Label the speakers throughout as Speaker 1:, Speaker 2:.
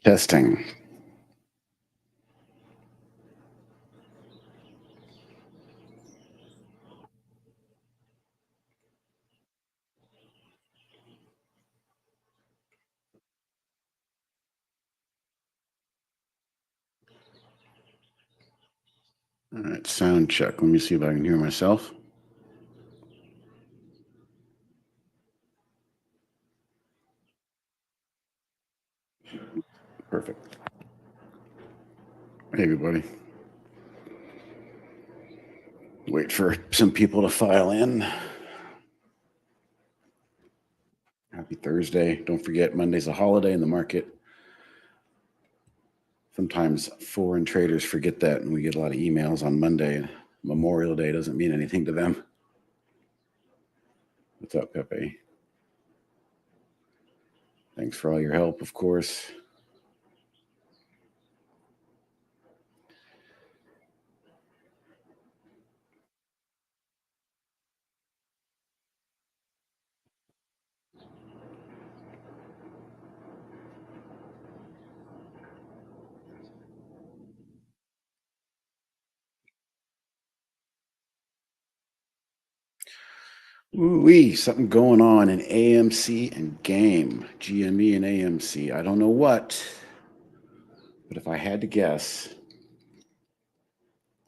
Speaker 1: Testing. All right, sound check. Let me see if I can hear myself. Perfect. Hey, everybody. Wait for some people to file in. Happy Thursday. Don't forget, Monday's a holiday in the market. Sometimes foreign traders forget that, and we get a lot of emails on Monday. Memorial Day doesn't mean anything to them. What's up, Pepe? Thanks for all your help, of course. Ooh-wee, something going on in AMC and game, GME and AMC. I don't know what, but if I had to guess,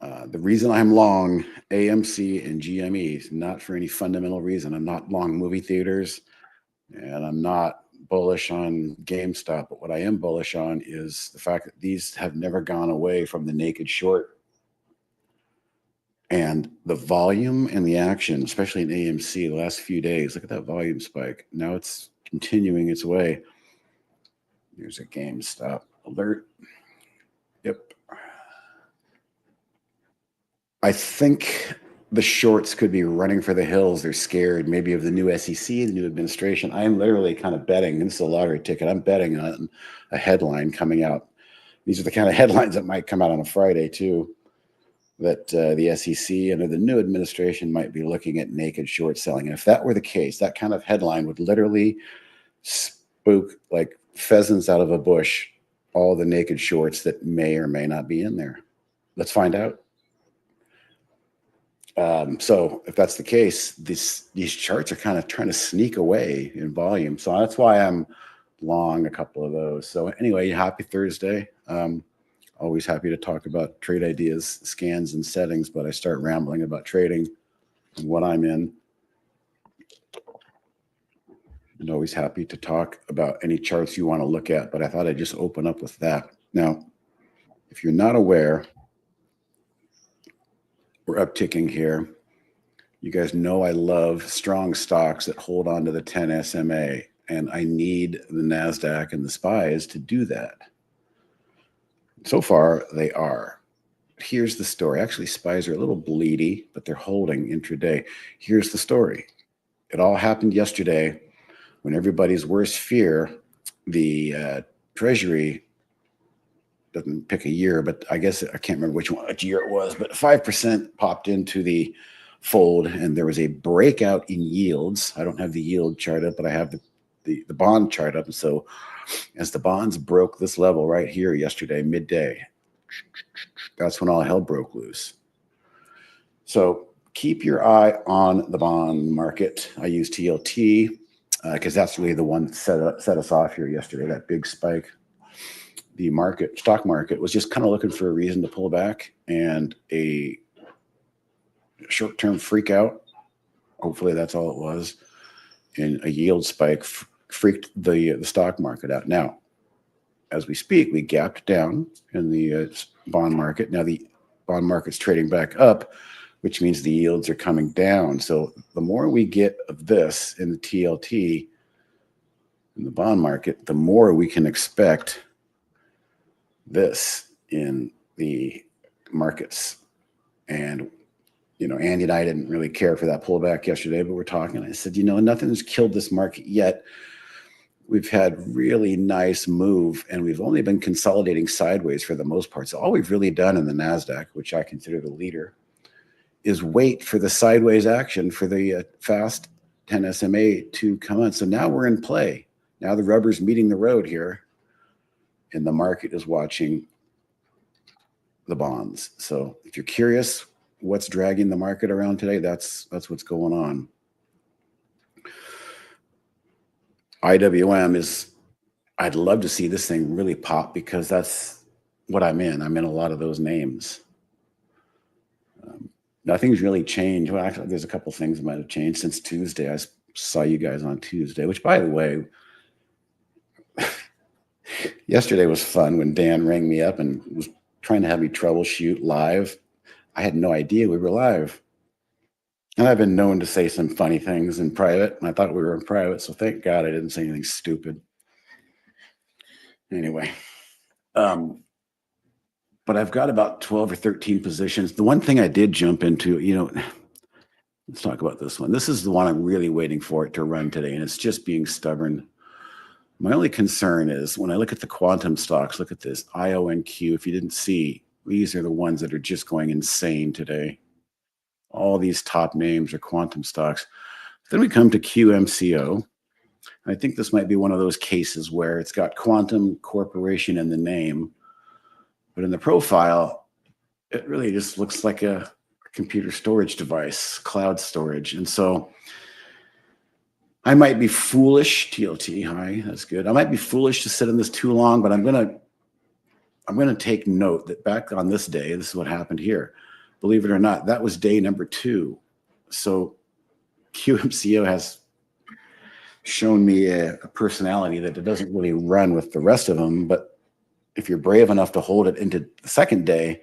Speaker 1: the reason I'm long AMC and GME is not for any fundamental reason. I'm not long movie theaters, and I'm not bullish on GameStop. But what I am bullish on is the fact that these have never gone away from the naked short. And the volume and the action, especially in AMC, the last few days, look at that volume spike. Now it's continuing its way. There's a GameStop alert. Yep. I think the shorts could be running for the hills. They're scared maybe of the new SEC, the new administration. I'm literally kind of betting, and this is a lottery ticket, I'm betting on a headline coming out. These are the kind of headlines that might come out on a Friday too, that the SEC under the new administration might be looking at naked short selling. And if that were the case, that kind of headline would literally spook like pheasants out of a bush all the naked shorts that may or may not be in there. Let's find out. So if that's the case, these charts are kind of trying to sneak away in volume. So that's why I'm long a couple of those. So anyway, happy Thursday. Always happy to talk about trade ideas, scans, and settings, but I start rambling about trading and what I'm in. And always happy to talk about any charts you want to look at, but I thought I'd just open up with that. Now, if you're not aware, we're upticking here. You guys know I love strong stocks that hold on to the 10 SMA, and I need the NASDAQ and the SPYs to do that. So far, they are. Here's the story. Actually, SPYs are a little bleedy, but they're holding intraday. Here's the story. It all happened yesterday when everybody's worst fear, the Treasury doesn't pick a year, but I guess I can't remember which year it was, but 5% popped into the fold, and there was a breakout in yields. I don't have the yield chart up, but I have the bond chart up. And so as the bonds broke this level right here yesterday, midday, that's when all hell broke loose. So keep your eye on the bond market. I use TLT because that's really the one that set us off here yesterday, that big spike. The stock market was just kind of looking for a reason to pull back, and a short-term freak out. Hopefully that's all it was. And a yield spike freaked the stock market out. Now, as we speak, we gapped down in the bond market. Now the bond market's trading back up, which means the yields are coming down. So the more we get of this in the TLT, in the bond market, the more we can expect this in the markets. And Andy and I didn't really care for that pullback yesterday, but we're talking. I said, nothing's killed this market yet. We've had really nice move, and we've only been consolidating sideways for the most part. So all we've really done in the NASDAQ, which I consider the leader, is wait for the sideways action for the fast 10 SMA to come on. So now we're in play. Now the rubber's meeting the road here. and the market is watching the bonds. So if you're curious what's dragging the market around today, that's what's going on. IWM is, I'd love to see this thing really pop because that's what I'm in. I'm in a lot of those names. Nothing's really changed. Well, actually, there's a couple things that might have changed since Tuesday. I saw you guys on Tuesday, which, by the way, yesterday was fun when Dan rang me up and was trying to have me troubleshoot live. I had no idea we were live. And I've been known to say some funny things in private, and I thought we were in private, so thank God I didn't say anything stupid. Anyway, but I've got about 12 or 13 positions. The one thing I did jump into, let's talk about this one. This is the one I'm really waiting for it to run today, and it's just being stubborn. My only concern is when I look at the quantum stocks, look at this, IONQ. If you didn't see, these are the ones that are just going insane today. All these top names are quantum stocks. Then we come to QMCO. I think this might be one of those cases where it's got Quantum Corporation in the name, but in the profile, it really just looks like a computer storage device, cloud storage. And so I might be foolish, TLT, hi, that's good. I might be foolish to sit in this too long, but I'm gonna take note that back on this day, this is what happened here. Believe it or not, that was day number 2. So QMCO has shown me a personality that it doesn't really run with the rest of them. But if you're brave enough to hold it into the second day,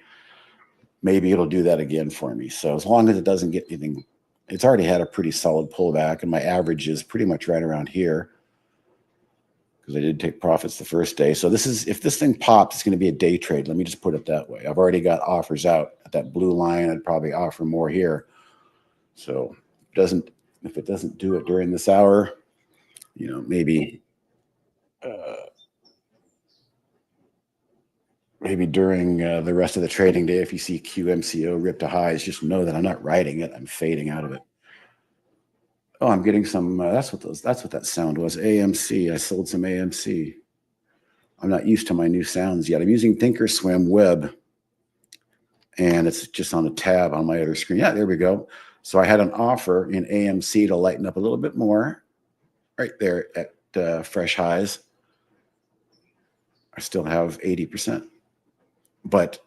Speaker 1: maybe it'll do that again for me. So as long as it doesn't get anything, it's already had a pretty solid pullback, and my average is pretty much right around here because I did take profits the first day. So this is, if this thing pops, it's going to be a day trade. Let me just put it that way. I've already got offers out at that blue line. I'd probably offer more here. So if it doesn't do it during this hour, maybe during the rest of the trading day, if you see QMCO rip to highs, just know that I'm not riding it. I'm fading out of it. Oh, I'm getting some. That's what that sound was. AMC. I sold some AMC. I'm not used to my new sounds yet. I'm using Thinkorswim Web, and it's just on a tab on my other screen. Yeah, there we go. So I had an offer in AMC to lighten up a little bit more, right there at fresh highs. I still have 80%, but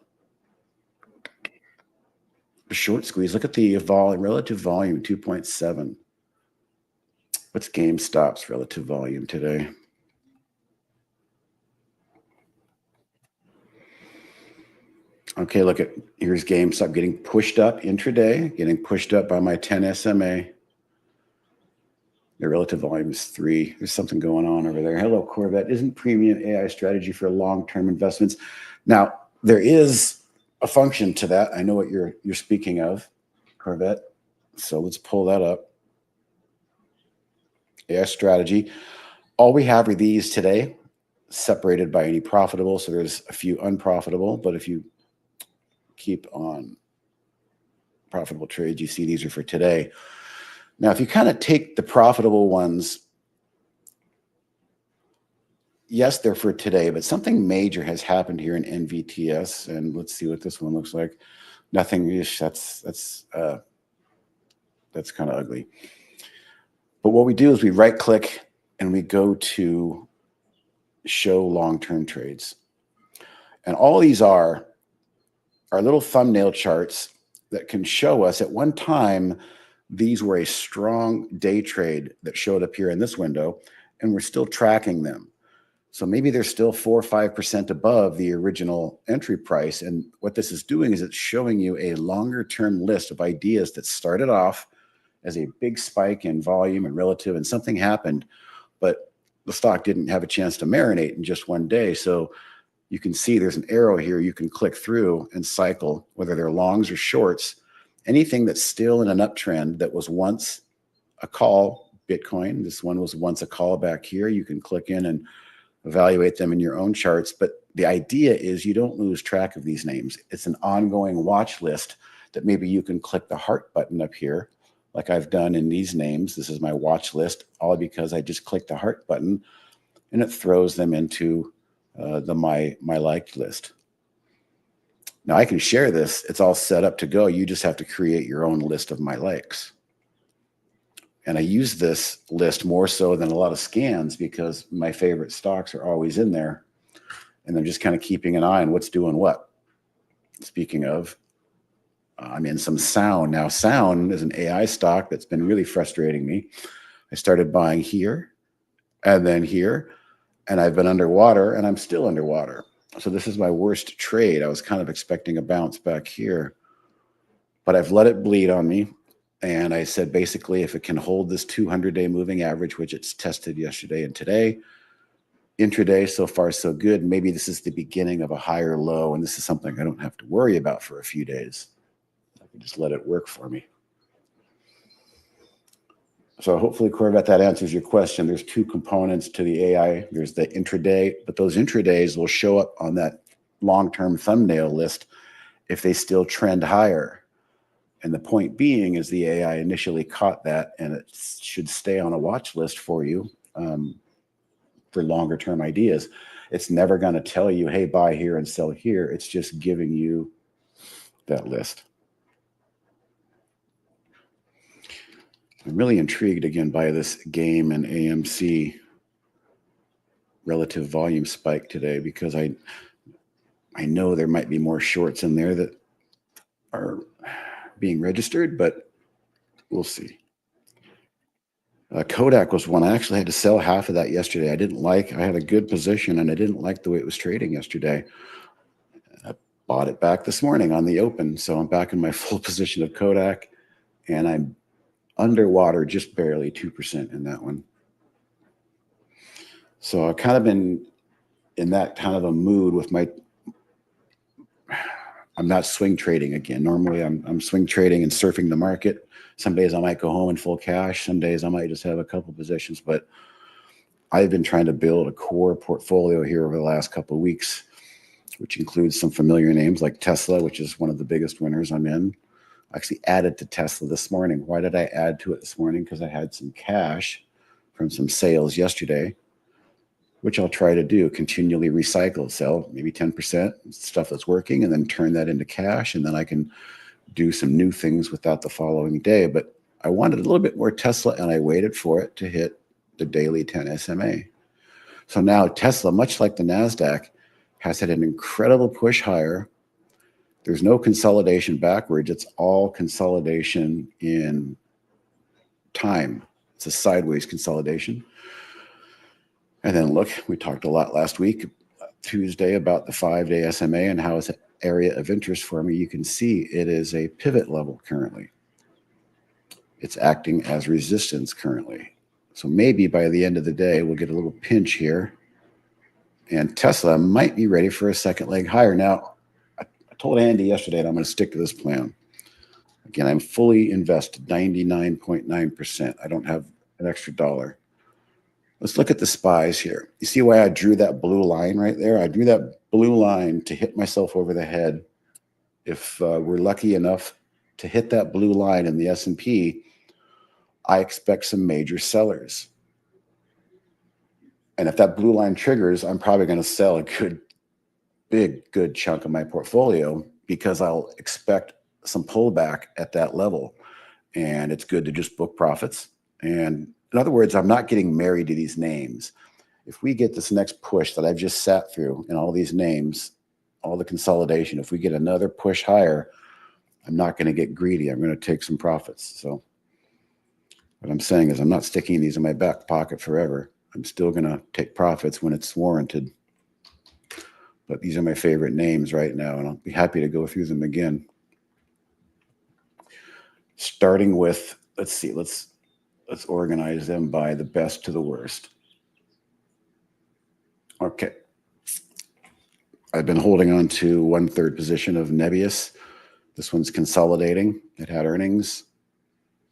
Speaker 1: a short squeeze. Look at the relative volume, 2.7. What's GameStop's relative volume today? Okay, here's GameStop getting pushed up intraday, getting pushed up by my 10 SMA. The relative volume is 3. There's something going on over there. Hello, Corvette. Isn't premium AI strategy for long-term investments? Now, there is a function to that. I know what you're speaking of, Corvette. So let's pull that up. AI strategy. All we have are these today, separated by any profitable. So there's a few unprofitable, but if you keep on profitable trades, you see these are for today. Now, if you kind of take the profitable ones, yes, they're for today, but something major has happened here in NVTS, and let's see what this one looks like. Nothing-ish. That's kind of ugly. But what we do is we right-click and we go to show long-term trades, and all these are little thumbnail charts that can show us at one time these were a strong day trade that showed up here in this window, and we're still tracking them. So maybe they're still 4 or 5% above the original entry price. And what this is doing is it's showing you a longer term list of ideas that started off as a big spike in volume and relative, and something happened, but the stock didn't have a chance to marinate in just one day. So you can see there's an arrow here you can click through and cycle, whether they're longs or shorts. Anything that's still in an uptrend that was once a call, Bitcoin, this one was once a call back here, you can click in and evaluate them in your own charts. But the idea is you don't lose track of these names. It's an ongoing watch list that maybe you can click the heart button up here, like I've done in these names. This is my watch list, all because I just clicked the heart button and it throws them into my liked list. Now I can share this. It's all set up to go. You just have to create your own list of my likes. And I use this list more so than a lot of scans because my favorite stocks are always in there. And I'm just kind of keeping an eye on what's doing what. Speaking of, I'm in some Sound. Now, Sound is an AI stock that's been really frustrating me. I started buying here and then here, and I've been underwater, and I'm still underwater. So this is my worst trade. I was kind of expecting a bounce back here, but I've let it bleed on me. And I said, basically, if it can hold this 200-day moving average, which it's tested yesterday and today, intraday, so far, so good. Maybe this is the beginning of a higher low, and this is something I don't have to worry about for a few days. I can just let it work for me. So hopefully, Corvette, that answers your question. There's two components to the AI. There's the intraday, but those intradays will show up on that long-term thumbnail list if they still trend higher. And the point being is the AI initially caught that, and it should stay on a watch list for you for longer term ideas. It's never going to tell you, hey, buy here and sell here. It's just giving you that list. I'm really intrigued again by this game and AMC relative volume spike today because I know there might be more shorts in there that are being registered, but we'll see. Kodak was one. I actually had to sell half of that yesterday. I had a good position and I didn't like the way it was trading yesterday. I bought it back this morning on the open. So I'm back in my full position of Kodak, and I'm underwater just barely 2% in that one. So I've kind of been in that kind of a mood with I'm not swing trading again. Normally I'm swing trading and surfing the market. Some days I might go home in full cash. Some days I might just have a couple positions, but I've been trying to build a core portfolio here over the last couple of weeks, which includes some familiar names like Tesla, which is one of the biggest winners I'm in. I actually added to Tesla this morning. Why did I add to it this morning? Because I had some cash from some sales yesterday, which I'll try to do, continually recycle, sell maybe 10% stuff that's working, and then turn that into cash, and then I can do some new things without the following day. But I wanted a little bit more Tesla, and I waited for it to hit the daily 10 SMA. So now Tesla, much like the NASDAQ, has had an incredible push higher. There's no consolidation backwards. It's all consolidation in time. It's a sideways consolidation. And then look, we talked a lot last week, Tuesday, about the 5-day SMA and how it's an area of interest for me. You can see it is a pivot level currently. It's acting as resistance currently. So maybe by the end of the day, we'll get a little pinch here. And Tesla might be ready for a second leg higher. Now, I told Andy yesterday that I'm going to stick to this plan. Again, I'm fully invested, 99.9%. I don't have an extra dollar. Let's look at the SPYs here. You see why I drew that blue line right there? I drew that blue line to hit myself over the head. If we're lucky enough to hit that blue line in the S&P, I expect some major sellers. And if that blue line triggers, I'm probably going to sell a good chunk of my portfolio because I'll expect some pullback at that level. And it's good to just book profits. And in other words, I'm not getting married to these names. If we get this next push that I've just sat through in all these names, all the consolidation, if we get another push higher, I'm not going to get greedy. I'm going to take some profits. So what I'm saying is I'm not sticking these in my back pocket forever. I'm still going to take profits when it's warranted. But these are my favorite names right now, and I'll be happy to go through them again. Starting with, let's see, let's organize them by the best to the worst. Okay. I've been holding on to 1/3 position of Nebius. This one's consolidating. It had earnings.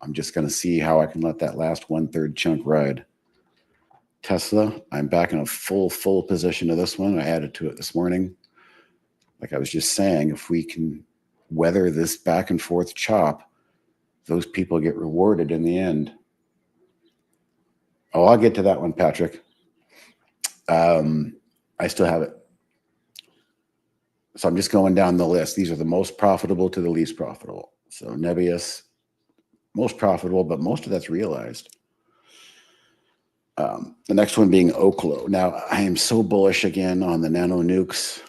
Speaker 1: I'm just going to see how I can let that last 1/3 chunk ride. Tesla, I'm back in a full position of this one. I added to it this morning. Like I was just saying, if we can weather this back and forth chop, those people get rewarded in the end. Oh, I'll get to that one, Patrick. I still have it. So I'm just going down the list. These are the most profitable to the least profitable. So Nebius, most profitable, but most of that's realized. The next one being Oklo. Now, I am so bullish again on the nano nukes.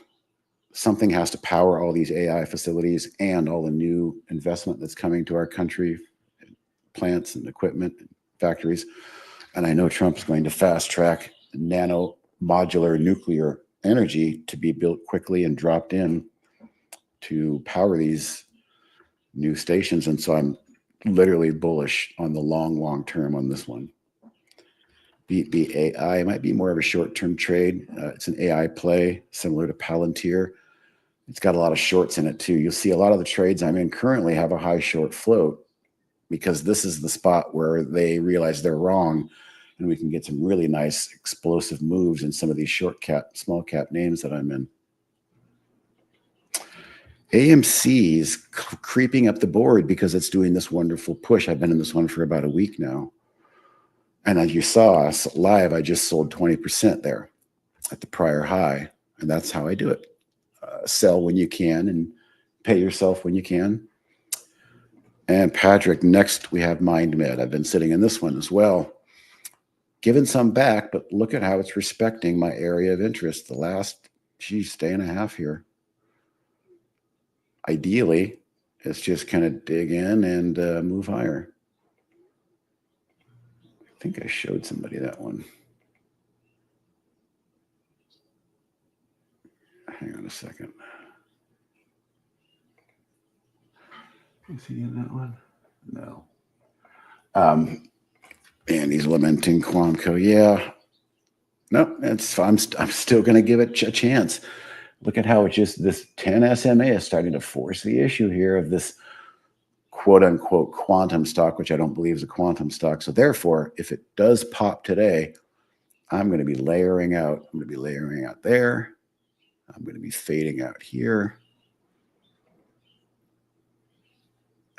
Speaker 1: Something has to power all these AI facilities and all the new investment that's coming to our country, plants and equipment, and factories. And I know Trump's going to fast track nano modular nuclear energy to be built quickly and dropped in to power these new stations. And so I'm literally bullish on the long term on this one. BBAI might be more of a short-term trade. It's an AI play similar to Palantir. It's got a lot of shorts in it too. You'll see a lot of the trades I'm in currently have a high short float because this is the spot where they realize they're wrong, and we can get some really nice explosive moves in some of these short cap, small cap names that I'm in. AMC is creeping up the board because it's doing this wonderful push. I've been in this one for about a week now. And as you saw us live, I just sold 20% there at the prior high. And that's how I do it. Sell when you can and pay yourself when you can. And Patrick, next we have MindMed. I've been sitting in this one as well. Given some back, but look at how it's respecting my area of interest the last, day and a half here. Ideally, it's just kind of dig in and move higher. I think I showed somebody that one. Hang on a second. Is he in that one? No. And he's lamenting Quanco. Yeah. No, I'm still going to give it a chance. Look at how it just, this 10 SMA is starting to force the issue here of this quote unquote quantum stock, which I don't believe is a quantum stock. So therefore, if it does pop today, I'm going to be layering out. I'm going to be layering out there. I'm going to be fading out here.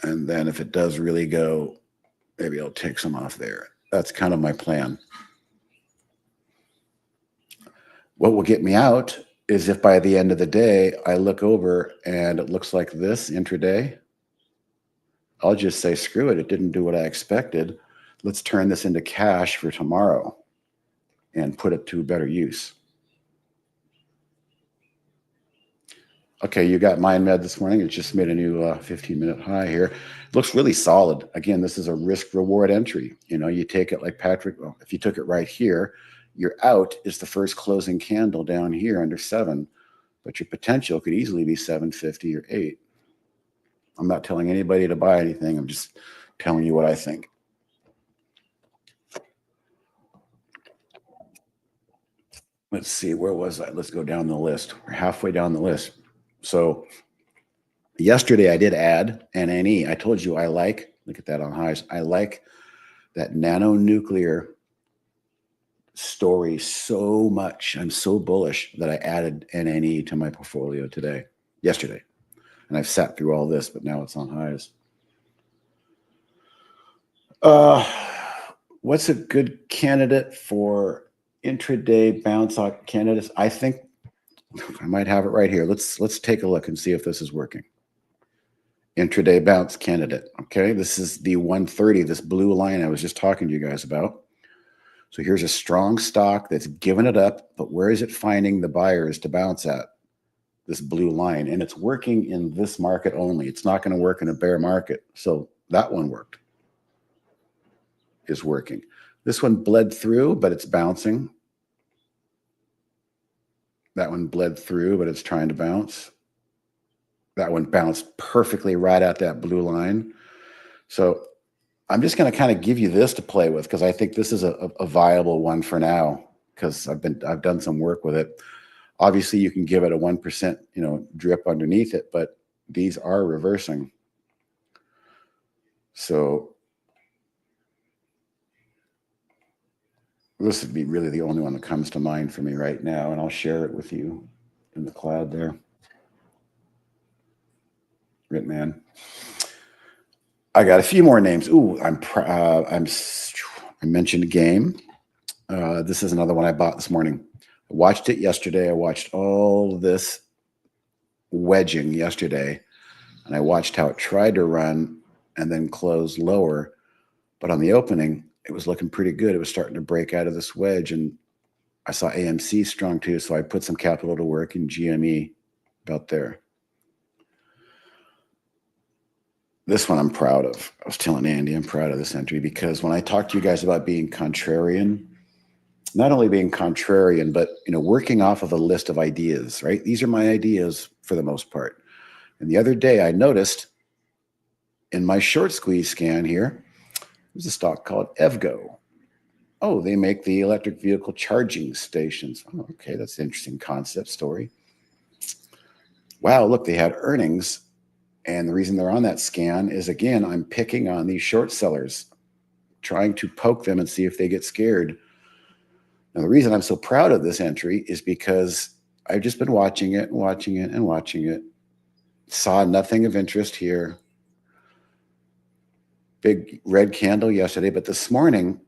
Speaker 1: And then if it does really go, maybe I'll take some off there. That's kind of my plan. What will get me out is if by the end of the day, I look over and it looks like this intraday, I'll just say, screw it. It didn't do what I expected. Let's turn this into cash for tomorrow and put it to better use. Okay, you got MindMed this morning. It just made a new 15-minute high here. It looks really solid. Again, this is a risk-reward entry. You know, you take it like Patrick. Well, if you took it right here, your out is the first closing candle down here under 7, but your potential could easily be 750 or 8. I'm not telling anybody to buy anything. I'm just telling you what I think. Let's see, where was I? Let's go down the list. We're halfway down the list. So yesterday I did add NNE. I told you I like, look at that on highs. I like that nano nuclear story so much. I'm so bullish that I added NNE to my portfolio yesterday. And I've sat through all this, but now it's on highs. What's a good candidate for intraday bounce out candidates? I think I might have it right here. Let's take a look and see if this is working. Intraday bounce candidate. Okay, this is the 130, this blue line I was just talking to you guys about. So here's a strong stock that's given it up, but where is it finding the buyers to bounce at? This blue line, and it's working in this market only. It's not going to work in a bear market. So that one worked. Is working. This one bled through, but it's bouncing. That one bled through, but it's trying to bounce. That one bounced perfectly right at that blue line. So I'm just going to kind of give you this to play with because I think this is a viable one for now because I've done some work with it. Obviously, you can give it a 1%, drip underneath it, but these are reversing. So this would be really the only one that comes to mind for me right now, and I'll share it with you in the cloud there. Great, man. I got a few more names. Ooh, I mentioned a game. This is another one I bought this morning. I watched it yesterday. I watched all this wedging yesterday, and I watched how it tried to run and then close lower. But on the opening, it was looking pretty good. It was starting to break out of this wedge, and I saw AMC strong too, so I put some capital to work in GME about there. This one I'm proud of. I was telling Andy I'm proud of this entry because when I talk to you guys about being contrarian, not only being contrarian, but working off of a list of ideas, right? These are my ideas for the most part. And the other day I noticed in my short squeeze scan here, there's a stock called EVGO. Oh, they make the electric vehicle charging stations. Oh, okay, that's an interesting concept story. Wow, look, they had earnings. And the reason they're on that scan is, again, I'm picking on these short sellers, trying to poke them and see if they get scared. Now, the reason I'm so proud of this entry is because I've just been watching it and watching it and watching it. Saw nothing of interest here. Big red candle yesterday, but this morning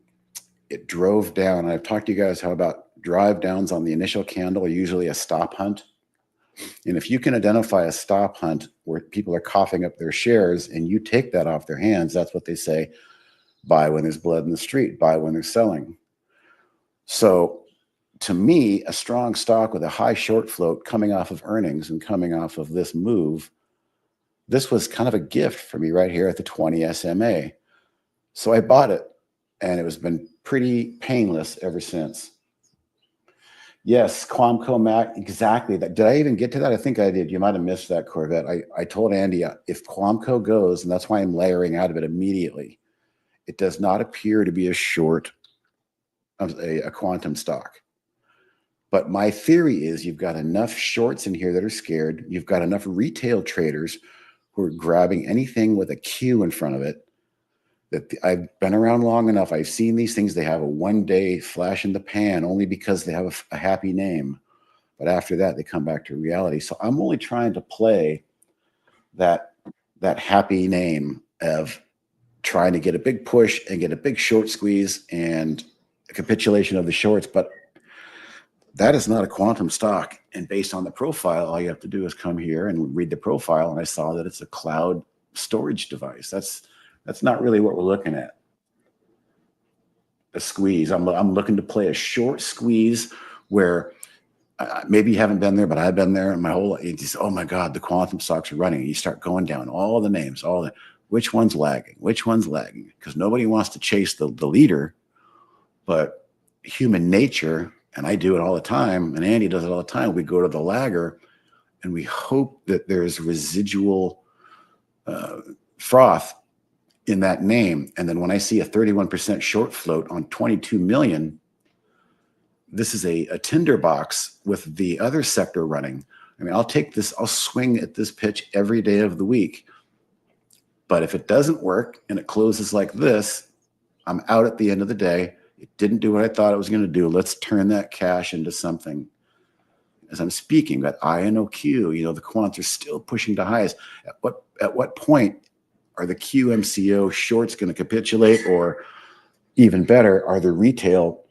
Speaker 1: it drove down. And I've talked to you guys how about drive downs on the initial candle are usually a stop hunt. And if you can identify a stop hunt where people are coughing up their shares and you take that off their hands, that's what they say, buy when there's blood in the street, buy when they're selling. So to me, a strong stock with a high short float coming off of earnings and coming off of this move, this was kind of a gift for me right here at the 20 SMA. So I bought it, and it has been pretty painless ever since. Yes, Quamco Mac, exactly. That. Did I even get to that? I think I did. You might have missed that, Corvette. I told Andy, if Quamco goes, and that's why I'm layering out of it immediately, it does not appear to be a short of a quantum stock. But my theory is you've got enough shorts in here that are scared. You've got enough retail traders who are grabbing anything with a Q in front of it. That I've been around long enough. I've seen these things. They have a one-day flash in the pan only because they have a happy name. But after that, they come back to reality. So I'm only trying to play that happy name of trying to get a big push and get a big short squeeze and a capitulation of the shorts. But that is not a quantum stock. And based on the profile, all you have to do is come here and read the profile. And I saw that it's a cloud storage device. That's not really what we're looking at. A squeeze. I'm looking to play a short squeeze where maybe you haven't been there, but I've been there. And my whole life, oh my God, the quantum stocks are running. And you start going down all the names, which one's lagging, which one's lagging, because nobody wants to chase the leader, but human nature, and I do it all the time, and Andy does it all the time. We go to the lagger, and we hope that there's residual froth in that name. And then when I see a 31% short float on 22 million, this is a tinderbox with the other sector running. I mean, I'll take this, I'll swing at this pitch every day of the week. But if it doesn't work and it closes like this, I'm out at the end of the day. It didn't do what I thought it was going to do. Let's turn that cash into something. As I'm speaking, that IONQ, the quants are still pushing to highs. At what point are the QMCO shorts going to capitulate, or even better, are the retail,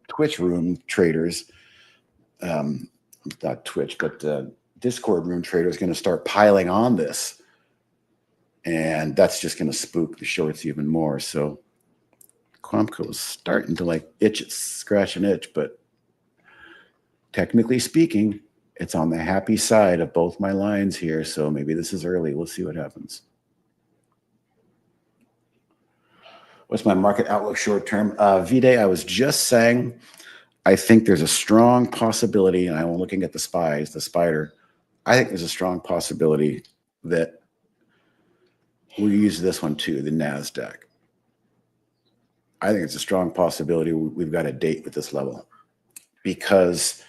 Speaker 1: Twitch room traders, not Twitch, but Discord room traders going to start piling on this? And that's just going to spook the shorts even more. So Quamco is starting to scratch an itch, but technically speaking, it's on the happy side of both my lines here. So maybe this is early. We'll see what happens. What's my market outlook short term? V-Day, I was just saying, I think there's a strong possibility, and I'm looking at the spider. I think there's a strong possibility that we'll use this one too, the NASDAQ. I think it's a strong possibility we've got a date with this level, because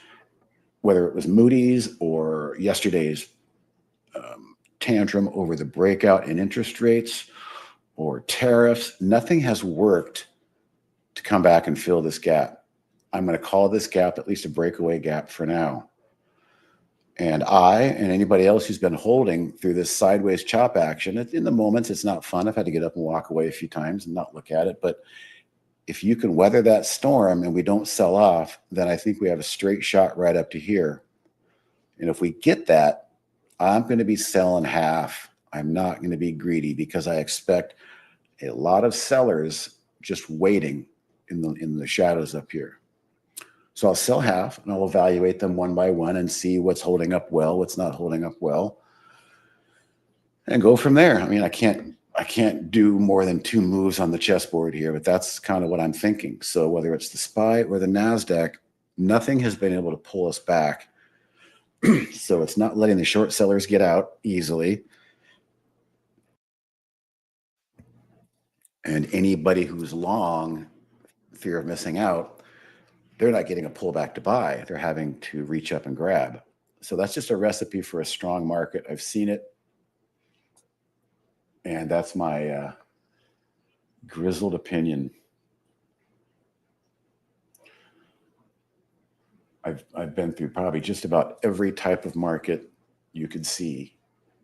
Speaker 1: whether it was Moody's or yesterday's tantrum over the breakout in interest rates or tariffs, nothing has worked to come back and fill this gap. I'm going to call this gap at least a breakaway gap for now. And I and anybody else who's been holding through this sideways chop action, in the moments, it's not fun. I've had to get up and walk away a few times and not look at it. But If you can weather that storm and we don't sell off, then I think we have a straight shot right up to here. And if we get that, I'm going to be selling half. I'm not going to be greedy because I expect a lot of sellers just waiting in the shadows up here. So I'll sell half and I'll evaluate them one by one and see what's holding up well, what's not holding up well, and go from there. I mean, I can't do more than 2 moves on the chessboard here, but that's kind of what I'm thinking. So whether it's the SPY or the NASDAQ, nothing has been able to pull us back. So it's not letting the short sellers get out easily. And anybody who's long, fear of missing out, they're not getting a pullback to buy. They're having to reach up and grab. So that's just a recipe for a strong market. I've seen it. And that's my grizzled opinion. I've been through probably just about every type of market you could see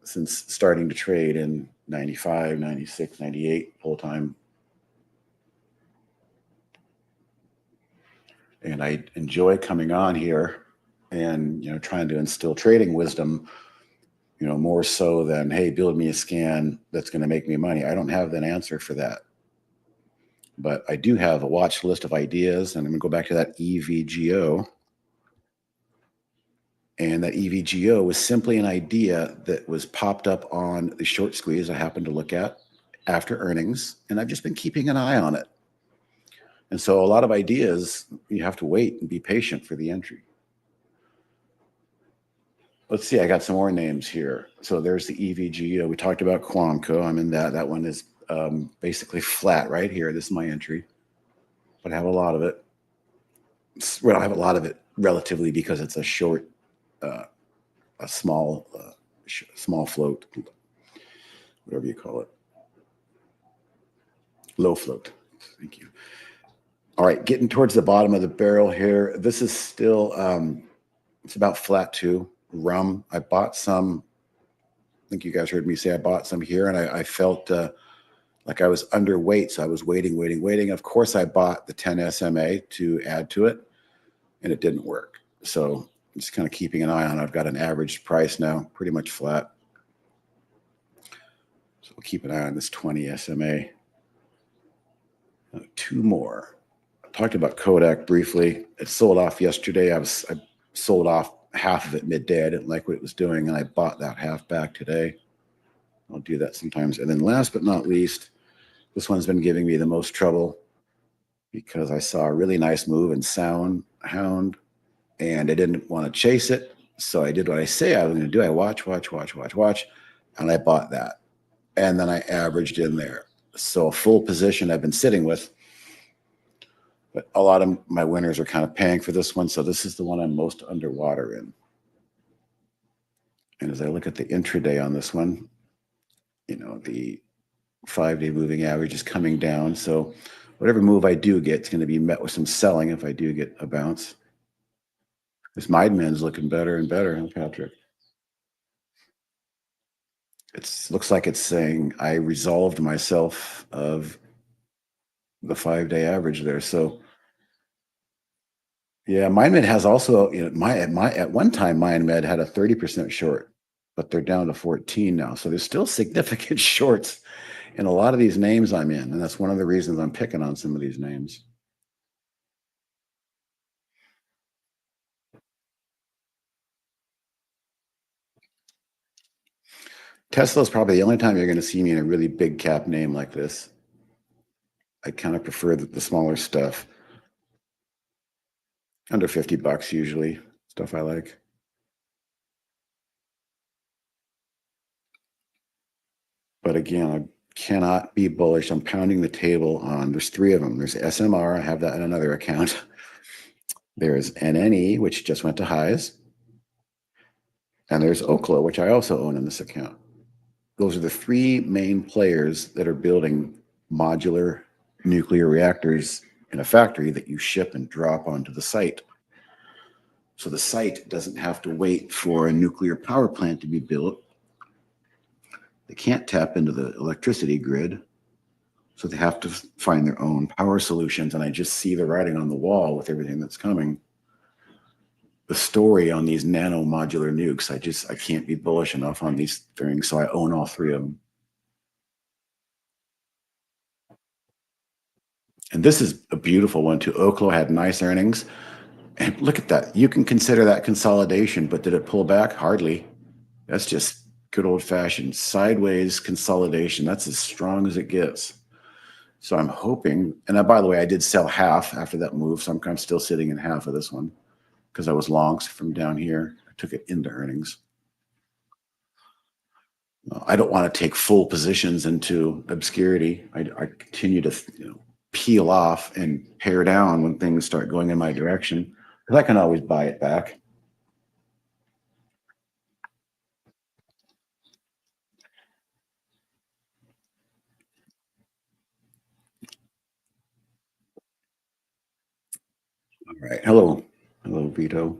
Speaker 1: since starting to trade in 95, 96, 98 full time. And I enjoy coming on here and, trying to instill trading wisdom, more so than, hey, build me a scan that's going to make me money. I don't have an answer for that. But I do have a watch list of ideas, and I'm going to go back to that EVGO. And that EVGO was simply an idea that was popped up on the short squeeze I happened to look at after earnings, and I've just been keeping an eye on it. And so a lot of ideas, you have to wait and be patient for the entry. Let's see, I got some more names here. So there's the EVGO. We talked about QANCO. I'm in that. That one is basically flat right here. This is my entry. But I have a lot of it. Well, I have a lot of it relatively because it's a short, a small float, whatever you call it. Low float. Thank you. All right, getting towards the bottom of the barrel here. This is still, it's about flat too. Rum. I bought some. I think you guys heard me say I bought some here, and I felt like I was underweight, so I was waiting. Of course, I bought the 10 SMA to add to it, and it didn't work. So I'm just kind of keeping an eye on it. I've got an average price now, pretty much flat. So we'll keep an eye on this 20 SMA. 2 more. I talked about Kodak briefly. It sold off yesterday. I sold off half of it midday. I didn't like what it was doing, and I bought that half back today. I'll do that sometimes. And then last but not least, this one's been giving me the most trouble because I saw a really nice move in Hound, and I didn't want to chase it. So I did what I say I was going to do. I watch, and I bought that. And then I averaged in there. So a full position I've been sitting with. But a lot of my winners are kind of paying for this one. So this is the one I'm most underwater in. And as I look at the intraday on this one, the 5-day moving average is coming down. So whatever move I do get, it's going to be met with some selling if I do get a bounce. This Mineman's looking better and better, huh, Patrick? It looks like it's saying I resolved myself of the 5-day average there. So yeah, MindMed has also, at one time MindMed had a 30% short, but they're down to 14 now. So there's still significant shorts in a lot of these names I'm in, and that's one of the reasons I'm picking on some of these names. Tesla is probably the only time you're going to see me in a really big cap name like this. I kind of prefer the smaller stuff. Under $50 usually, stuff I like. But again, I cannot be bullish. I'm pounding the table on, there's 3 of them. There's SMR, I have that in another account. There's NNE, which just went to highs. And there's Oklo, which I also own in this account. Those are the 3 main players that are building modular nuclear reactors in a factory that you ship and drop onto the site. So the site doesn't have to wait for a nuclear power plant to be built. They can't tap into the electricity grid. So they have to find their own power solutions. And I just see the writing on the wall with everything that's coming. The story on these nano modular nukes, I can't be bullish enough on these things. So I own all three of them. And this is a beautiful one too. Oklo had nice earnings. And look at that. You can consider that consolidation, but did it pull back? Hardly. That's just good old fashioned sideways consolidation. That's as strong as it gets. So I'm hoping, and by the way, I did sell half after that move. So I'm still sitting in half of this one because I was longs from down here. I took it into earnings. I don't want to take full positions into obscurity. I continue to peel off and pare down when things start going in my direction because I can always buy it back. All right. Hello. Hello, Vito.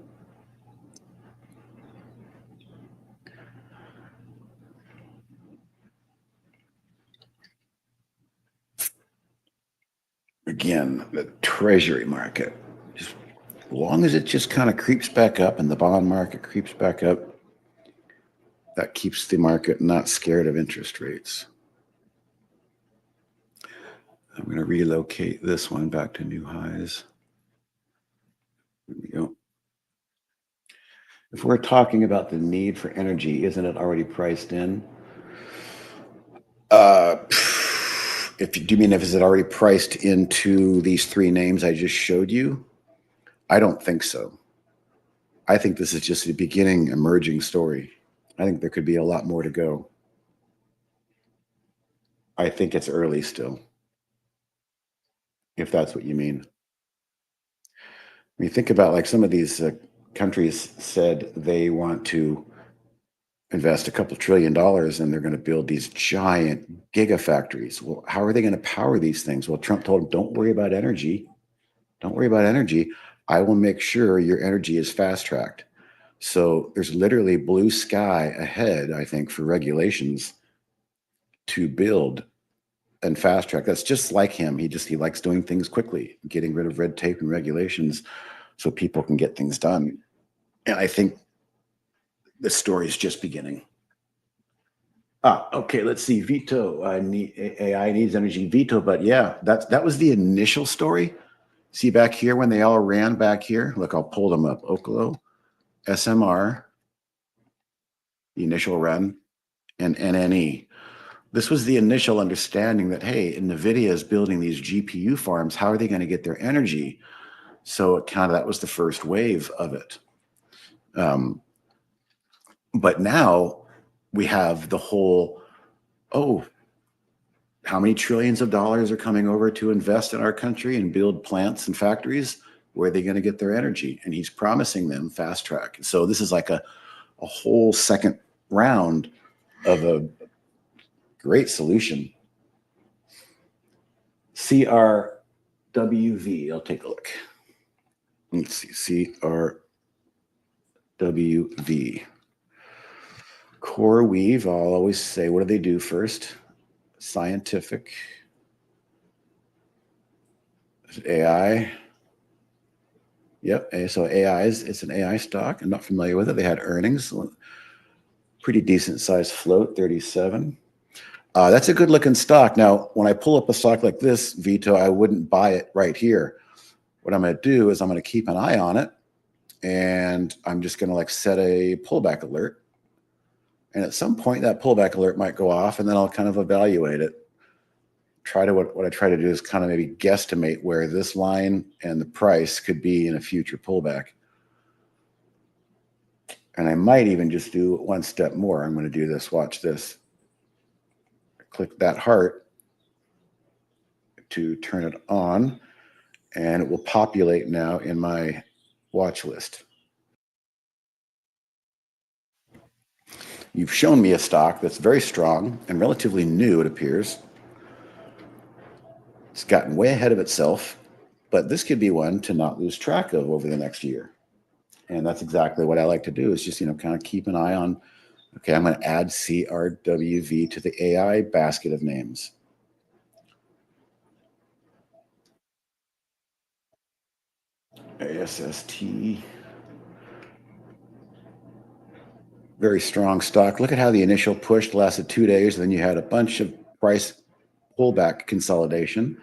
Speaker 1: Again, the treasury market, as long as it just kind of creeps back up and the bond market creeps back up, that keeps the market not scared of interest rates. I'm going to relocate this one back to new highs. There we go. If we're talking about the need for energy, isn't it already priced in? Is it already priced into these three names I just showed you? I don't think so. I think this is just a beginning emerging story. I think there could be a lot more to go. I think it's early still, if that's what you mean. When you think about like some of these countries said they want to invest a couple $1 trillion and they're going to build these giant gigafactories. Well, how are they going to power these things? Well, Trump told them, don't worry about energy. Don't worry about energy. I will make sure your energy is fast tracked. So there's literally blue sky ahead, I think, for regulations to build and fast track. That's just like him. He likes doing things quickly, getting rid of red tape and regulations so people can get things done. And I think the story is just beginning. Okay, let's see. Veto. AI needs energy. Veto, but yeah, that was the initial story. See back here when they all ran back here? Look, I'll pull them up. Oklo, SMR, the initial run, and NNE. This was the initial understanding that, hey, NVIDIA is building these GPU farms. How are they going to get their energy? So that was the first wave of it. But now we have the whole, how many trillions of dollars are coming over to invest in our country and build plants and factories? Where are they going to get their energy? And he's promising them fast track. So this is like a whole second round of a great solution. CRWV, I'll take a look. Let's see, CRWV. Core Weave, I'll always say, what do they do first? Scientific. Is it AI? Yep, so AI it's an AI stock. I'm not familiar with it. They had earnings. Pretty decent size float, 37. That's a good looking stock. Now, when I pull up a stock like this, Vito, I wouldn't buy it right here. What I'm going to do is I'm going to keep an eye on it, and I'm just going to set a pullback alert. And at some point, that pullback alert might go off, and then I'll kind of evaluate it. What I try to do is kind of maybe guesstimate where this line and the price could be in a future pullback. And I might even just do one step more. I'm going to do this. Watch this. Click that heart to turn it on, and it will populate now in my watch list. You've shown me a stock that's very strong and relatively new, it appears. It's gotten way ahead of itself, but this could be one to not lose track of over the next year. And that's exactly what I like to do, is just, kind of keep an eye on, okay, I'm going to add CRWV to the AI basket of names. ASST. Very strong stock. Look at how the initial push lasted 2 days. Then you had a bunch of price pullback consolidation.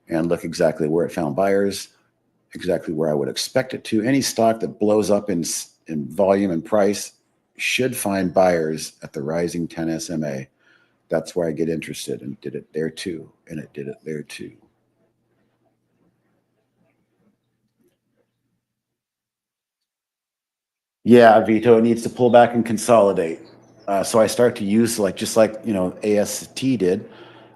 Speaker 1: And look exactly where it found buyers, exactly where I would expect it to. Any stock that blows up in volume and price should find buyers at the rising 10 SMA. That's where I get interested, and did it there too. And it did it there too. Yeah, Vito, it needs to pull back and consolidate. So I start to use just like AST did.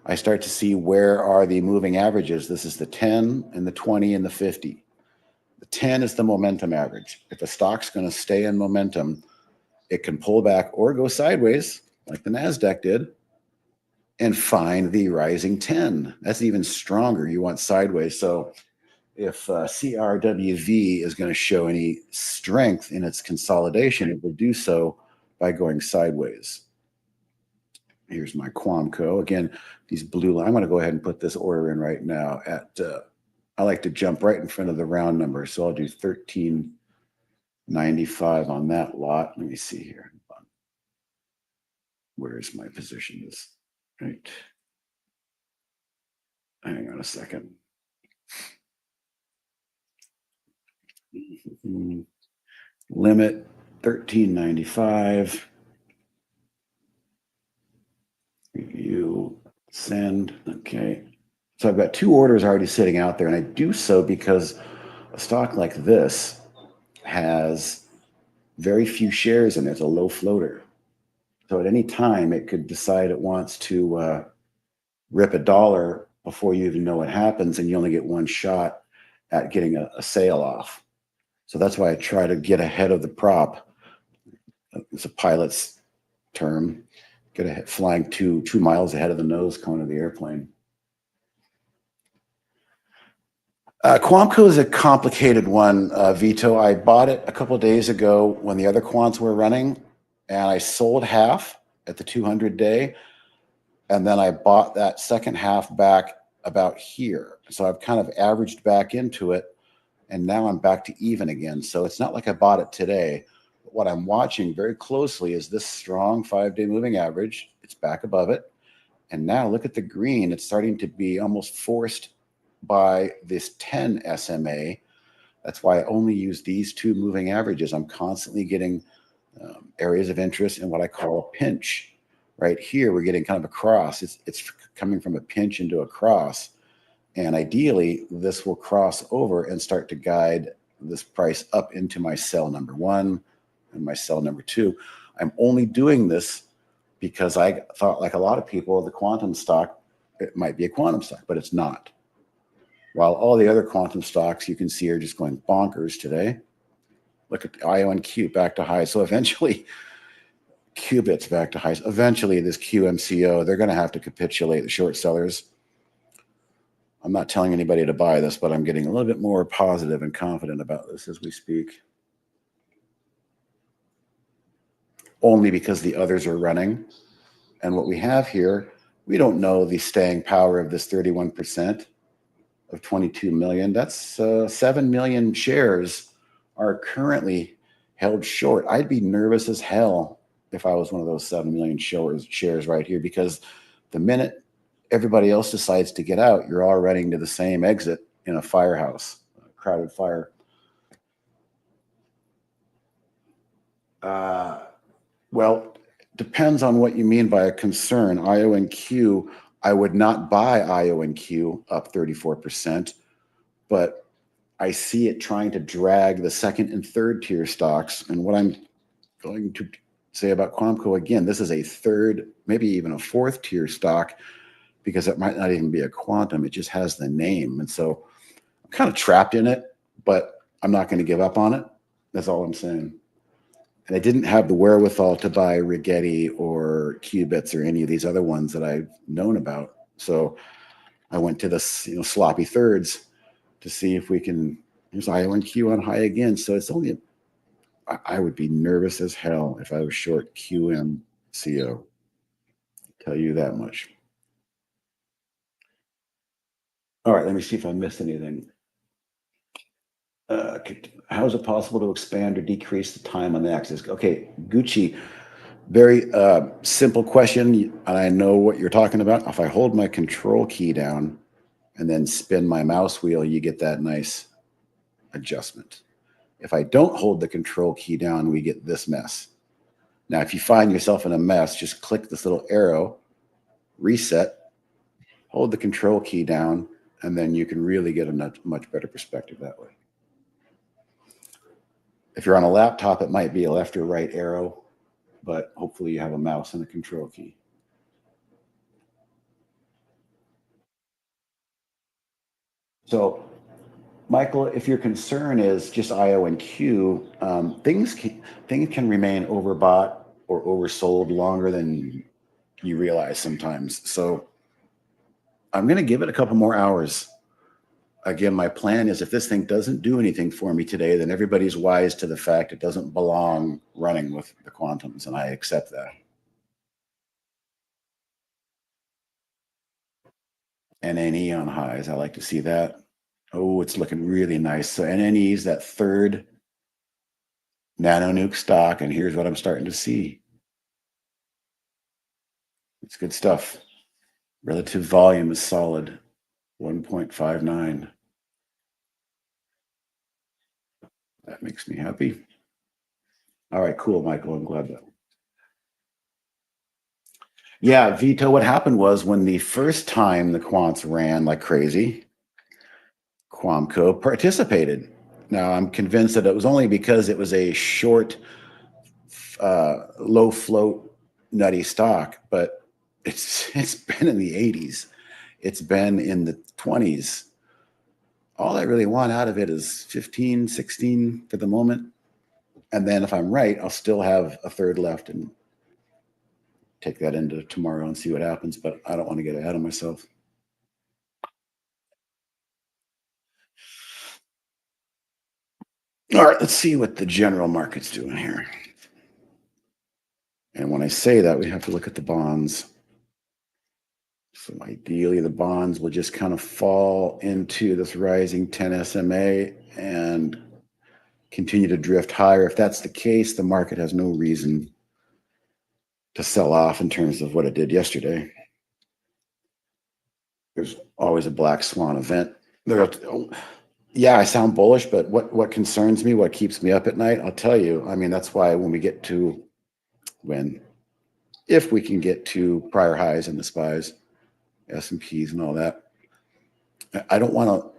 Speaker 1: I start to see where are the moving averages. This is the 10 and the 20 and the 50. The 10 is the momentum average. If a stock's going to stay in momentum, it can pull back or go sideways, like the NASDAQ did, and find the rising 10. That's even stronger. You want sideways. So if CRWV is going to show any strength in its consolidation, it will do so by going sideways. Here's my QAMCO. Again, these blue lines. I'm going to go ahead and put this order in right now at, I like to jump right in front of the round number. So I'll do 13.95 on that lot. Let me see here. Where is my positions? Right. Hang on a second. Limit 13.95. Review, send. Okay. So I've got 2 orders already sitting out there, and I do so because a stock like this has very few shares in it. It's a low floater. So at any time, it could decide it wants to rip $1 before you even know what happens, and you only get one shot at getting a sale off. So that's why I try to get ahead of the prop. It's a pilot's term. Get ahead, flying 2 miles ahead of the nose cone of the airplane. Quamco is a complicated one, Vito. I bought it a couple of days ago when the other quants were running, and I sold half at the 200-day, and then I bought that second half back about here. So I've kind of averaged back into it, and now I'm back to even again. So it's not like I bought it today. But what I'm watching very closely is this strong 5-day moving average. It's back above it. And now look at the green. It's starting to be almost forced by this 10 SMA. That's why I only use these 2 moving averages. I'm constantly getting areas of interest in what I call a pinch. Right here, we're getting kind of a cross. It's coming from a pinch into a cross. And ideally, this will cross over and start to guide this price up into my sell number 1 and my sell number 2. I'm only doing this because I thought, like a lot of people, the quantum stock, it might be a quantum stock, but it's not. While all the other quantum stocks you can see are just going bonkers today. Look at the IONQ back to highs. So eventually, Qubits back to highs. Eventually, this QMCO, they're going to have to capitulate, the short sellers. I'm not telling anybody to buy this, but I'm getting a little bit more positive and confident about this as we speak. Only because the others are running. And what we have here, we don't know the staying power of this 31% of 22 million. That's 7 million shares are currently held short. I'd be nervous as hell if I was one of those 7 million shares right here, because the minute everybody else decides to get out, you're all running to the same exit in a firehouse, a crowded fire. Well, depends on what you mean by a concern. IONQ, I would not buy IONQ up 34%, but I see it trying to drag the second and third tier stocks. And what I'm going to say about Quamco, again, this is a third, maybe even a fourth tier stock, because it might not even be a quantum. It just has the name. And so I'm kind of trapped in it, but I'm not going to give up on it. That's all I'm saying. And I didn't have the wherewithal to buy Rigetti or Qubits or any of these other ones that I've known about. So I went to this, sloppy thirds to see if we can. Here's IONQ on high again. So it's only, I would be nervous as hell if I was short QMCO. Tell you that much. All right, let me see if I missed anything. How is it possible to expand or decrease the time on the axis? Okay, Gucci, very simple question, and I know what you're talking about. If I hold my control key down and then spin my mouse wheel, you get that nice adjustment. If I don't hold the control key down, we get this mess. Now, if you find yourself in a mess, just click this little arrow, reset, hold the control key down, and then you can really get a much better perspective that way. If you're on a laptop, it might be a left or right arrow, but hopefully you have a mouse and a control key. So, Michael, if your concern is just IONQ, things can remain overbought or oversold longer than you realize sometimes. So I'm going to give it a couple more hours. Again, my plan is if this thing doesn't do anything for me today, then everybody's wise to the fact it doesn't belong running with the quantums, and I accept that. NNE on highs, I like to see that. Oh, it's looking really nice. So NNE is that third nano nuke stock, and here's what I'm starting to see. It's good stuff. Relative volume is solid, 1.59. That makes me happy. All right, cool, Michael. I'm glad that. Yeah, Vito, what happened was when the first time the quants ran like crazy, Quamco participated. Now, I'm convinced that it was only because it was a short, low float, nutty stock, but it's been in the 80s. It's been in the 20s. All I really want out of it is 15, 16 for the moment. And then if I'm right, I'll still have a third left and take that into tomorrow and see what happens. But I don't want to get ahead of myself. All right, let's see what the general market's doing here. And when I say that, we have to look at the bonds. So ideally, the bonds will just kind of fall into this rising 10 SMA and continue to drift higher. If that's the case, the market has no reason to sell off in terms of what it did yesterday. There's always a black swan event. Yeah, I sound bullish, but what concerns me, what keeps me up at night, I'll tell you. I mean, that's why when we get to if we can get to prior highs in the SPYs, S&Ps and all that, I don't want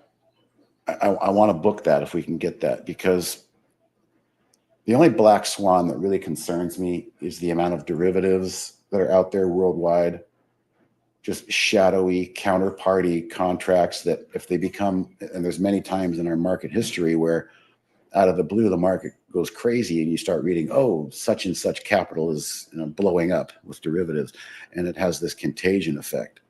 Speaker 1: to, I want to book that if we can get that, because the only black swan that really concerns me is the amount of derivatives that are out there worldwide, just shadowy counterparty contracts that if they become, and there's many times in our market history where out of the blue, the market goes crazy and you start reading, oh, such and such capital is blowing up with derivatives, and it has this contagion effect.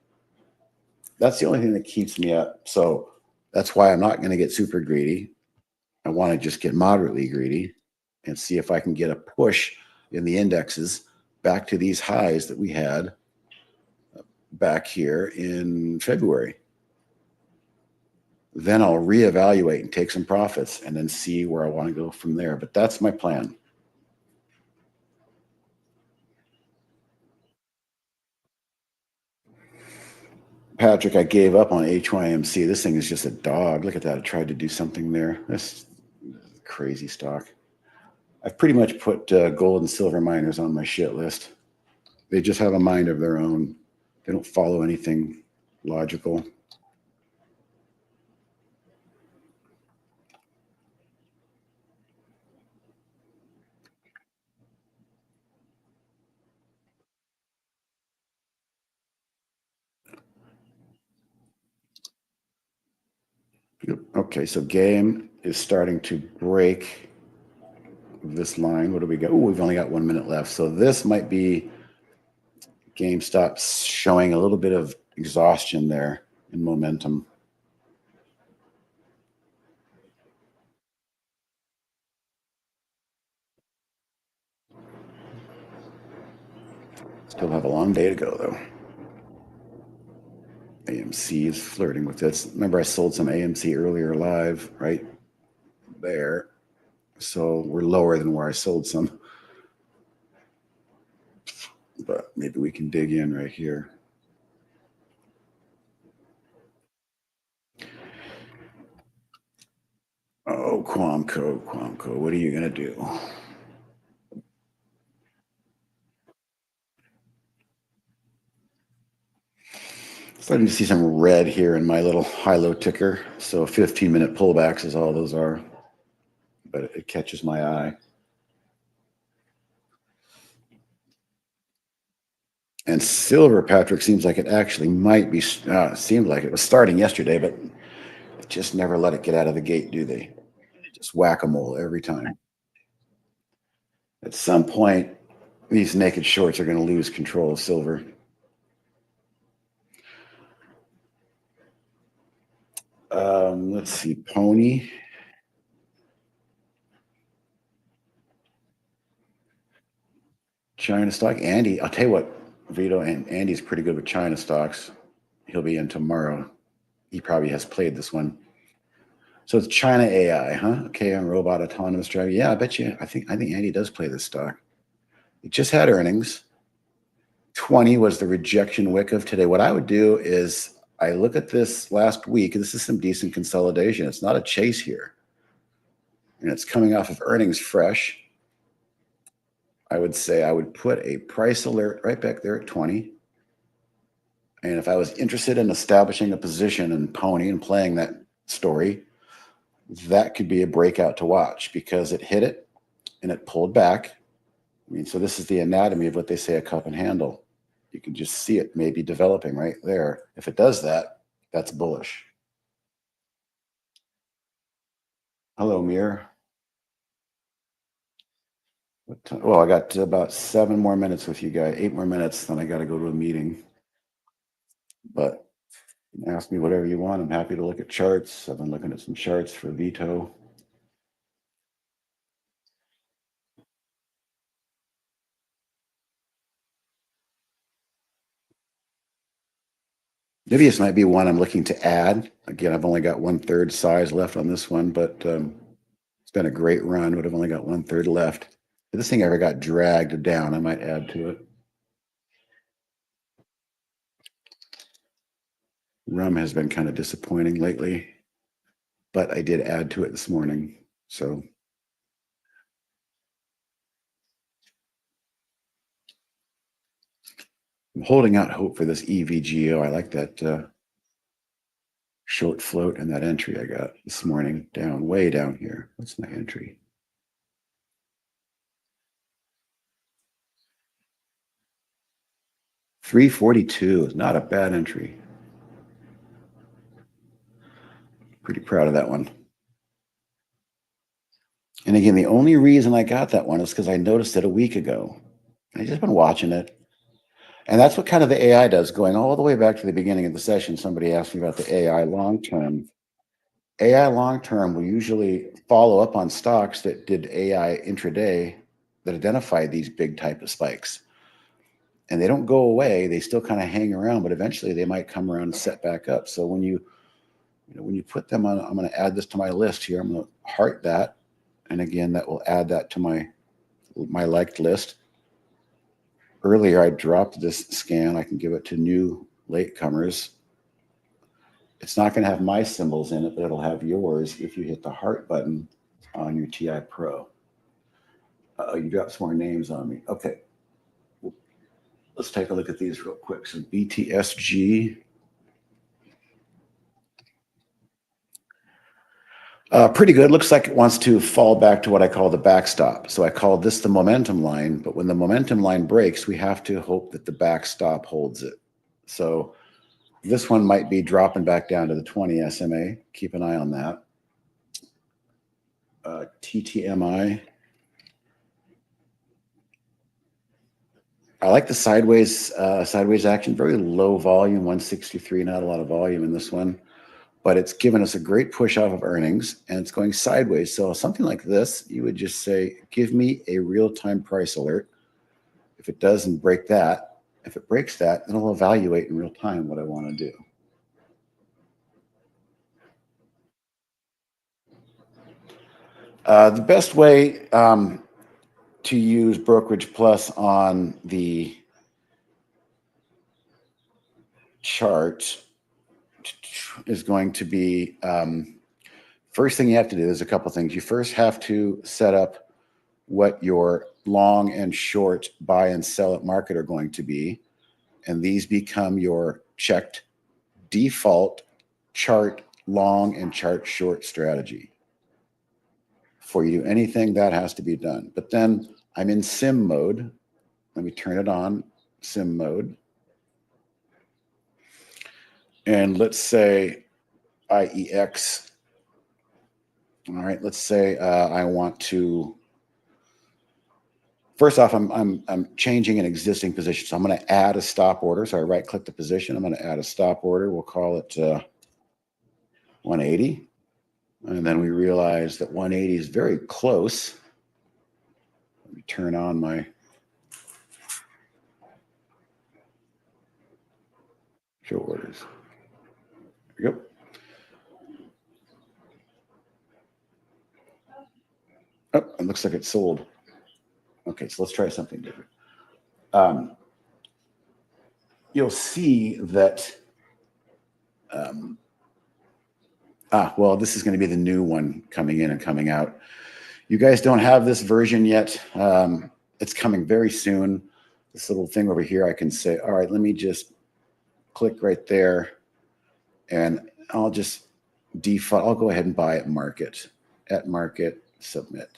Speaker 1: That's the only thing that keeps me up. So that's why I'm not going to get super greedy. I want to just get moderately greedy and see if I can get a push in the indexes back to these highs that we had back here in February. Then I'll reevaluate and take some profits and then see where I want to go from there. But that's my plan. Patrick, I gave up on HYMC. This thing is just a dog. Look at that. I tried to do something there. That's crazy stock. I've pretty much put gold and silver miners on my shit list. They just have a mind of their own. They don't follow anything logical. Okay, so game is starting to break this line. What do we got? Oh, we've only got 1 minute left. So this might be GameStop showing a little bit of exhaustion there in momentum. Still have a long day to go, though. AMC is flirting with this. Remember, I sold some AMC earlier live, right? there. So we're lower than where I sold some. But maybe we can dig in right here. Oh, Quamco, what are you going to do? Starting to see some red here in my little high-low ticker. So 15-minute pullbacks is all those are. But it catches my eye. And silver, Patrick, seems like it actually might be, seemed like it was starting yesterday, but just never let it get out of the gate, do they? Just whack-a-mole every time. At some point, these naked shorts are going to lose control of silver. Let's see, Pony. China stock. Andy, I'll tell you what, Vito, and Andy's pretty good with China stocks. He'll be in tomorrow. He probably has played this one. So it's China AI, huh? Okay, on robot autonomous driving. Yeah, I bet you. I think Andy does play this stock. It just had earnings. 20 was the rejection wick of today. What I would do is I look at this last week. This is some decent consolidation. It's not a chase here. And it's coming off of earnings fresh. I would say I would put a price alert right back there at 20. And if I was interested in establishing a position in Pony and playing that story, that could be a breakout to watch because it hit it and it pulled back. I mean, so this is the anatomy of what they say a cup and handle. You can just see it maybe developing right there. If it does that, that's bullish. Hello, Mir. Well, I got about 7 more minutes with you guys, 8 more minutes, then I got to go to a meeting. But ask me whatever you want. I'm happy to look at charts. I've been looking at some charts for Vito. Divius might be one I'm looking to add. Again, I've only got 1/3 size left on this one, but it's been a great run, but I've only got 1/3 left. If this thing ever got dragged down, I might add to it. Rum has been kind of disappointing lately, but I did add to it this morning. So I'm holding out hope for this EVGO. I like that short float and that entry I got this morning down, way down here. What's my entry? 342 is not a bad entry. Pretty proud of that one. And again, the only reason I got that one is because I noticed it a week ago. I just been watching it. And that's what kind of the AI does, going all the way back to the beginning of the session. Somebody asked me about the AI long term. AI long term will usually follow up on stocks that did AI intraday that identify these big type of spikes. And they don't go away. They still kind of hang around, but eventually they might come around and set back up. So when you put them on, I'm going to add this to my list here. I'm going to heart that. And again, that will add that to my liked list. Earlier, I dropped this scan. I can give it to new latecomers. It's not going to have my symbols in it, but it'll have yours if you hit the heart button on your TI Pro. You dropped some more names on me. Okay. Let's take a look at these real quick. So BTSG. Pretty good. Looks like it wants to fall back to what I call the backstop. So I call this the momentum line, but when the momentum line breaks, we have to hope that the backstop holds it. So this one might be dropping back down to the 20 SMA. Keep an eye on that. TTMI. I like the sideways action. Very low volume, 163. Not a lot of volume in this one, but it's given us a great push off of earnings, and it's going sideways. So something like this, you would just say, give me a real-time price alert. If it doesn't break that, if it breaks that, then I'll evaluate in real time what I want to do. The best way to use Brokerage Plus on the chart is going to be, first thing you have to do is a couple things. You first have to set up what your long and short buy and sell at market are going to be. And these become your checked default chart long and chart short strategy. Before you do anything, that has to be done. But then I'm in sim mode. Let me turn it on, sim mode. And let's say IEX. All right, let's say I want to, first off, I'm changing an existing position. So I'm going to add a stop order. So I right click the position. I'm going to add a stop order. We'll call it 180. And then we realize that 180 is very close. Let me turn on my show orders. There we go. Oh, it looks like it's sold. Okay, so let's try something different. You'll see that, well, this is going to be the new one coming in and coming out. You guys don't have this version yet. It's coming very soon. This little thing over here, I can say, all right, let me just click right there and I'll just default. I'll go ahead and buy at market, submit.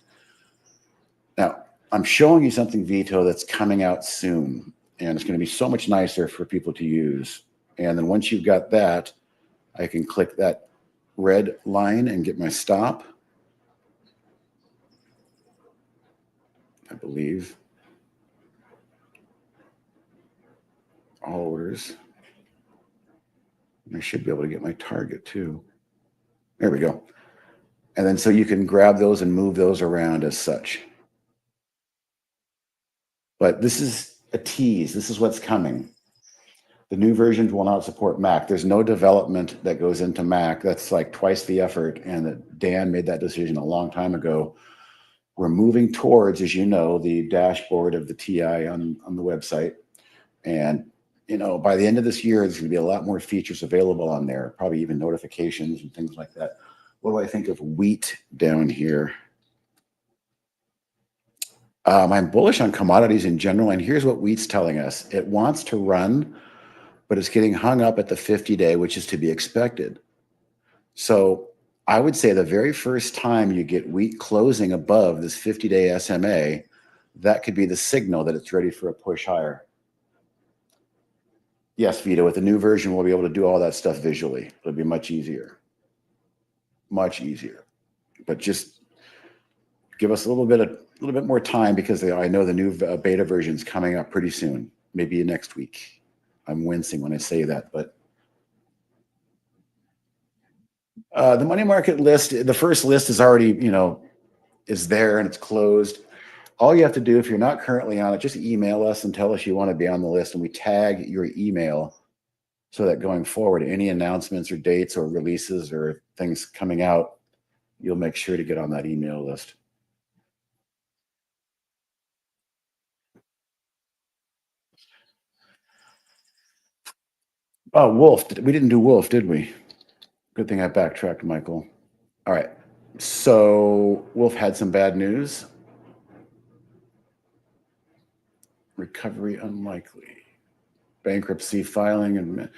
Speaker 1: Now, I'm showing you something, Vito, that's coming out soon, and it's going to be so much nicer for people to use. And then once you've got that, I can click that red line and get my stop, I believe. All orders. I should be able to get my target too. There we go. And then so you can grab those and move those around as such. But this is a tease. This is what's coming. The new versions will not support Mac. There's no development that goes into Mac. That's like twice the effort. And Dan made that decision a long time ago. We're moving towards, as you know, the dashboard of the TI on the website. And, you know, by the end of this year, there's going to be a lot more features available on there, probably even notifications and things like that. What do I think of wheat down here? I'm bullish on commodities in general. And here's what wheat's telling us. It wants to run, but it's getting hung up at the 50-day, which is to be expected. So I would say the very first time you get wheat closing above this 50-day SMA, that could be the signal that it's ready for a push higher. Yes, Vito, with the new version, we'll be able to do all that stuff visually. It'll be much easier. Much easier. But just give us a little bit more time, because I know the new beta version is coming up pretty soon, maybe next week. I'm wincing when I say that, but the money market list, the first list is already, is there and it's closed. All you have to do, if you're not currently on it, just email us and tell us you want to be on the list, and we tag your email so that going forward, any announcements or dates or releases or things coming out, you'll make sure to get on that email list. Oh, Wolf. We didn't do Wolf, did we? Good thing I backtracked, Michael. All right. So Wolf had some bad news. Recovery unlikely. Bankruptcy filing. And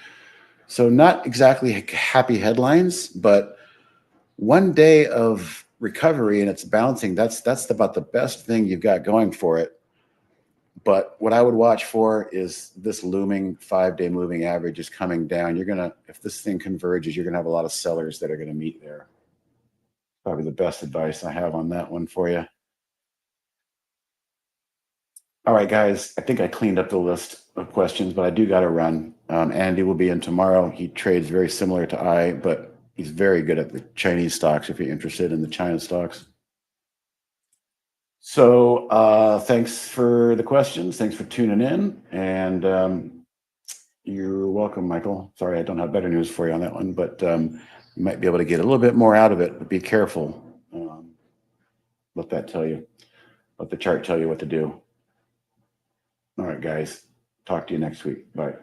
Speaker 1: so not exactly happy headlines, but one day of recovery and it's bouncing. That's about the best thing you've got going for it. But what I would watch for is this looming 5-day moving average is coming down. If this thing converges, you're gonna have a lot of sellers that are gonna meet there. Probably the best advice I have on that one for you. All right, guys, I think I cleaned up the list of questions, but I do got to run. Andy will be in tomorrow. He trades very similar to but he's very good at the Chinese stocks if you're interested in the China stocks. So thanks for the questions. Thanks for tuning in. And you're welcome, Michael. Sorry, I don't have better news for you on that one, but you might be able to get a little bit more out of it, but be careful. Let that tell you. Let the chart tell you what to do. All right, guys. Talk to you next week. Bye.